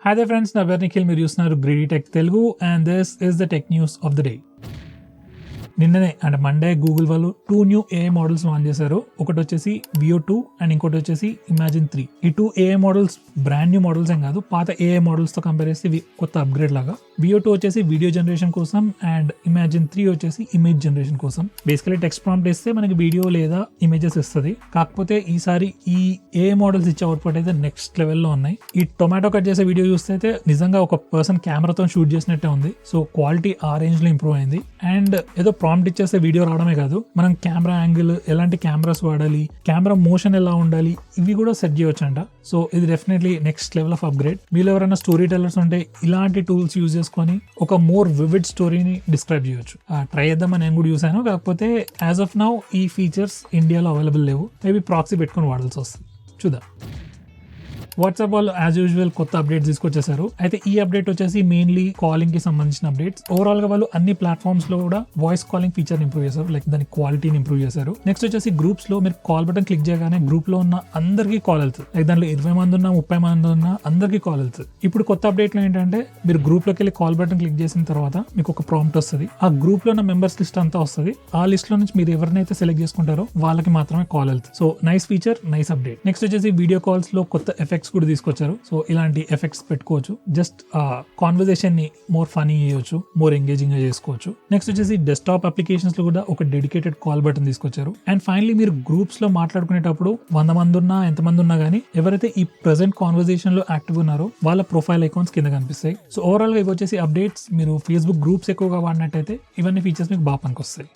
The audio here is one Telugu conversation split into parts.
Hi there friends, నా పేరు నిఖిల్, మీరు చూస్తున్నారు greedy tech Telugu and this is the tech news of the day. నిన్ననే అంటే మండే గూగుల్ వాళ్ళు 2 న్యూ ఏఐ మోడల్స్ లాంచ్ చేశారు. ఒకటి వచ్చేసి Veo 2 అండ్ ఇంకోటి వచ్చేసి Imagen 3. ఈ 2 AI models brand new models ఏం కాదు, పాత ఏఐ మోడల్స్ తో కంపేర్ చేస్తే ఇవి కొత్త అప్గ్రేడ్ లాగా. Veo 2 వచ్చేసి వీడియో జనరేషన్ కోసం అండ్ Imagen 3 వచ్చేసి ఇమేజ్ జనరేషన్ కోసం. బేసికలీ టెక్స్ట్ ప్రాంప్ట్ ఇస్తే మనకి వీడియో లేదా ఇమేజెస్ ఇస్తుంది. కాకపోతే ఈసారి ఈ ఏఐ మోడల్స్ ఇచ్చే అవుట్పుట్ అయితే నెక్స్ట్ లెవెల్లో ఉన్నాయి. ఈ టొమాటో కట్ చేసే వీడియో చూస్తే అయితే నిజంగా ఒక పర్సన్ కెమెరాతో షూట్ చేసినట్టే ఉంది. సో క్వాలిటీ ఆ రేంజ్ లో ఇంప్రూవ్ అయింది. అండ్ ఏదో ప్రాంప్ట్ ఇచ్చేస్తే వీడియో రావడమే కాదు, మనం కెమెరా యాంగిల్, ఎలాంటి కెమెరాస్ వాడాలి, కెమెరా మోషన్ ఎలా ఉండాలి, ఇవి కూడా సెట్ చేయవచ్చు అంట. సో ఇది definitely next level of upgrade. మీరు ఎవరైనా స్టోరీ టెల్లర్స్ ఉంటే ఇలాంటి టూల్స్ యూజ్ చేసుకొని ఒక మోర్ వివిడ్ స్టోరీని డిస్క్రైబ్ చేయొచ్చు. ట్రై చేద్దామని నేను కూడా చూసాను. కాకపోతే యాజ్ ఆఫ్ నౌ ఈ ఫీచర్స్ ఇండియాలో అవైలబుల్ లేవు. మేబీ ప్రాక్సీ పెట్టుకొని వాడాల్సి వస్తుంది, చూద్దాం. వాట్సాప్ వాళ్ళు యాజ్ యూజువల్ కొత్త అప్డేట్స్ తీసుకొచ్చేసారు. అయితే ఈ అప్డేట్ వచ్చేసి మెయిన్లీ కాలింగ్ కి సంబంధించిన అప్డేట్స్. ఓవరాల్ గా వాళ్ళు అన్ని ప్లాట్ఫామ్స్ లో కూడా వాయిస్ కాలింగ్ ఫీచర్ ఇంప్రూవ్ చేశారు, లైక్ దాని క్వాలిటీని ఇంప్రూవ్ చేశారు. నెక్స్ట్ వచ్చేసి గ్రూప్స్ లో మీరు కాల్ బటన్ క్లిక్ చేయగానే గ్రూప్ లో ఉన్న అందరికీ కాల్ వెళ్తుంది. లైక్ దాంట్లో 20 మంది ఉన్నా 30 మంది ఉన్నా అందరికీ కాల్ వెళ్తుంది. ఇప్పుడు కొత్త అప్డేట్ లో ఏంటంటే మీరు గ్రూప్ లోకి వెళ్ళి కాల్ బటన్ క్లిక్ చేసిన తర్వాత మీకు ఒక ప్రాంప్ట్ వస్తుంది. ఆ గ్రూప్ లో ఉన్న మెంబర్స్ లిస్ట్ అంతా వస్తుంది. ఆ లిస్ట్ లో నుంచి మీరు ఎవరినైతే సెలెక్ట్ చేసుకుంటారో వాళ్ళకి మాత్రమే కాల్ వెళ్తుంది. So nice feature, nice update. Next వచ్చేసి వీడియో కాల్స్ లో కొత్త ఎఫెక్ట్స్ కూడా తీసుకొచ్చారు. సో ఇలాంటి ఎఫెక్ట్స్ పెట్టుకోవచ్చు. జస్ట్ కాన్వర్సేషన్ ని మోర్ ఫనీ చేయొచ్చు, మోర్ ఎంగేజింగ్ గా చేసుకోవచ్చు. నెక్స్ట్ వచ్చేసి డెస్క్టాప్ అప్లికేషన్స్ లో కూడా ఒక డెడికేటెడ్ కాల్ బటన్ తీసుకొచ్చారు. అండ్ ఫైనలీ మీరు గ్రూప్స్ లో మాట్లాడుకునేటప్పుడు 100 మంది ఉన్నా ఎంతమంది ఉన్నా గానీ ఎవరైతే ఈ ప్రెసెంట్ కాన్వర్సేషన్ లో యాక్టివ్ ఉన్నారో వాళ్ళ ప్రొఫైల్ ఐకాన్స్ కింద కనిపిస్తాయి. సో ఓవరాల్ గా ఇవి వచ్చేసి అప్డేట్స్. మీరు ఫేస్బుక్ గ్రూప్స్ ఎక్కువగా వాడినట్టయితే ఇవన్నీ ఫీచర్స్ మీకు బాగా పనికొస్తాయి.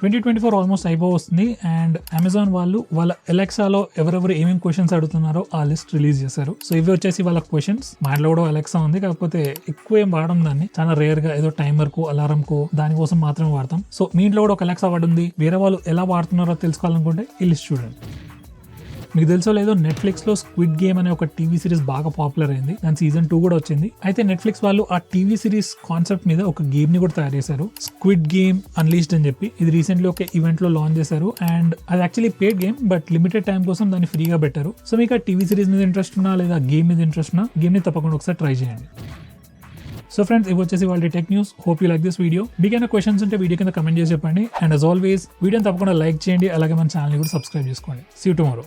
2024 ఆల్మోస్ట్ అయిపోవస్తుంది అండ్ అమెజాన్ వాళ్ళు వాళ్ళ ఎలెక్సాలో ఎవరెవరు ఏమేమి క్వశ్చన్స్ అడుగుతున్నారో ఆ లిస్ట్ రిలీజ్ చేశారు. సో ఇవి వచ్చేసి వాళ్ళ క్వశ్చన్స్. మా ఇంట్లో కూడా ఎలెక్సా ఉంది, కాకపోతే ఎక్కువ ఏం వాడడం దాన్ని. చాలా రేర్ గా ఏదో టైమర్ కు, అలారం కు, దానికోసం మాత్రమే వాడతాం. సో మీ ఇంట్లో కూడా ఒక ఎలెక్సా వాడుంది, వేరే వాళ్ళు ఎలా వాడుతున్నారో తెలుసుకోవాలనుకుంటే ఈ లిస్ట్ చూడండి. మీకు తెలుసో లేదో, నెట్ఫ్లిక్స్ లో స్క్విడ్ గేమ్ అనే ఒక టీవీ సిరీస్ బాగా పాపులర్ అయింది. దాని సీజన్ 2 కూడా వచ్చింది. అయితే నెట్ఫ్లిక్స్ వాళ్ళు ఆ టీవీ సిరీస్ కాన్సెప్ట్ మీద ఒక గేమ్ ని కూడా తయారు చేశారు, స్క్విడ్ గేమ్ అన్లీస్డ్ అని చెప్పి. ఇది రీసెంట్లీ ఒక ఈవెంట్ లో లాంచ్ చేశారు అండ్ అది actually paid game, but limited time కోసం దాన్ని ఫ్రీగా పెట్టారు. సో మీకు ఆ టీవీ సిరీస్ మీద ఇంట్రెస్ట్ ఉన్నా లేదా గేమ్ మీద ఇంట్రెస్ట్ ఉన్నా గేమ్ ని తప్పకుండా ఒకసారి ట్రై చేయండి. సో ఫ్రెండ్స్, ఇవి వచ్చేసి వాళ్ళ tech news. Hope you like this video. మీకైనా క్వశ్చన్స్ ఉంటే వీడియో కింద కమెంట్ చేసి చెప్పండి. అండ్ యాజ్ ఆల్వేస్ వీడియోని తప్పకుండా లైక్ చేయండి, అలాగే మన ఛానల్ కూడా సబ్స్క్రైబ్ చేసుకోండి. See you tomorrow.